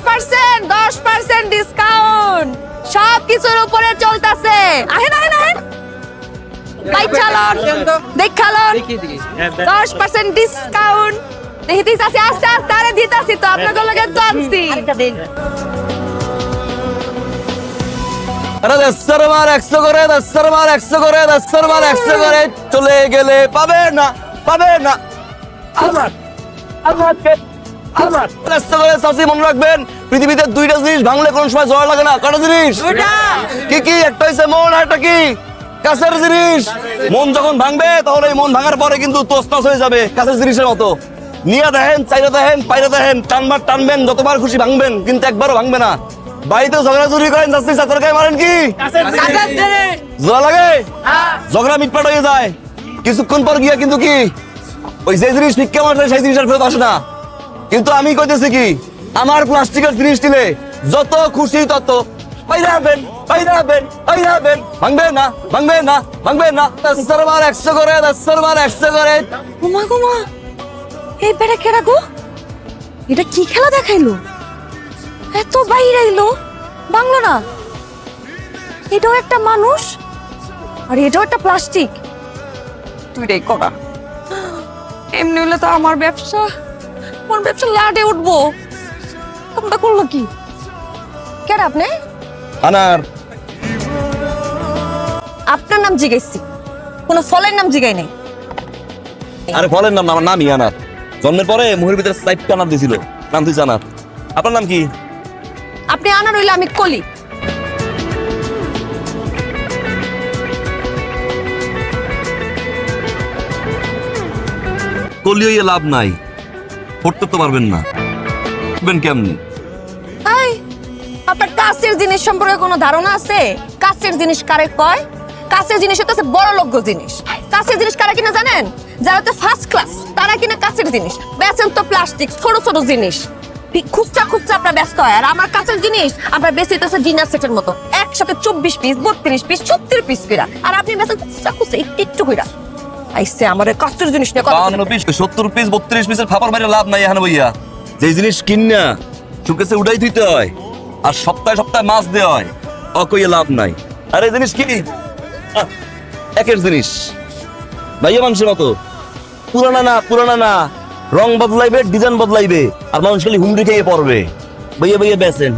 10% discount সব কিছুর উপরে চলতেছে। আহেন আহেন আহেন ভাই চালন দেখালন 10% ডিসকাউন্ট দেখিতেই আছে। আস্তে আস্তে আরে দিতাছি তো আপনাদের লগে তো আনছি। আরে 10 মার 100 করে 10 মার 100 করে 10 মার 100 করে চলে গেলে পাবে না আমার 100 করে চাচি মনে রাখবেন পৃথিবীতে দুইটা জিনিস ভাঙলে কোন সময় জ্বর লাগে না। কটা জিনিস? কি একটা হইছে মন, আর একটা কি কাছের জিনিস। মন যখন ভাঙবে তখন এই মন ভাঙার পরে কিন্তু তছনছ হয়ে যাবে কাছের জিনিসের মতো। নিয়ে দেখেন, চাইরা দেখেন, পাইরা দেখেন, টানবেন যতবার খুশি ভাঙবেন, কিন্তু একবারও ভাঙবে না। বাড়িতে ঝগড়া চুরি করেন, চাচি চাচার গায়ে মারেন কি জোড়া লাগে? ঝগড়া মিটপাট হয়ে যায় কিছুক্ষণ পর গিয়া, কিন্তু কি ওই যে জিনিস ভিক্ষা মারছে সেই জিনিস আর ফেরত আসে না। কিন্তু আমি কইতেছি কি, আমার প্লাস্টিকের জিনিস দিলে যত খুশি তত ভাঙবে না 10 মার 100 করে 10 মার 100 করে। ওমা গোমা এই বেড়া কেডা গো? এটা কি খেলা দেখাইলো? এত বাইরে আইলো বাংলো না। এটাও একটা মানুষ আর এটাও একটা প্লাস্টিক, দুইটাই করা। এমনি হলে তো আমার ব্যবসা লাটে উঠবো। তোমরা করলো কি? কেডা আপনি? আনার। আপনার নাম জিজ্ঞেসছি, কোনো ফলের নাম জিগাই নাই। আরে ফলের নাম না, আমার নামই আনার। জন্মের পরে মুখের ভিতরে সাইডটা নাম দিছিল, নাম তুই আনার। আপনার নাম কি? আপনি আনার হইলে আমি কলি। কলি হইয়ে লাভ নাই, পড়তে তো পারবেন না, কেমনি? আপনার কাছের জিনিস সম্পর্কে কোনো ধারণা আছে? কাছের জিনিস কারে কয়? কাছের জিনিস হচ্ছে বড় লোক জিনিস। কাছের জিনিস কারা কিনা জানেন? যারা তো ফার্স্ট ক্লাস তারা কিনা কাছের জিনিস। বেচেন তো প্লাস্টিক ছোট ছোট জিনিস, খুচরা আপনার ব্যস্ত হয়। আর আমার কাছের জিনিস আপনার বেশি তো ডিনার সেটের মতো, একসাথে 24 পিস 32 পিস 36 পিস কইরা। আর আপনি বেচেন খুচরা একটু কইরা। আইসে আমার কাছের জিনিস নিয়ে কথা 52 পিস 70 পিস 32 পিসের ফাপার মাইরে লাভ নাই এখানে ভাইয়া। যে জিনিস কিন্না সুকেসে উড়াই দিতে হয় আর সপ্তাহে মাছ দেওয়া হয়, অকইয়ে লাভ নাই। আর এই জিনিস কি একের জিনিস ভাইয়া, মানুষের মতো পুরানা না, রং বদলাইবে, ডিজাইন বদলাইবে, আর মানুষ খালি হুমড়ি খেয়ে পড়বে। ভাইয়া বেচেন।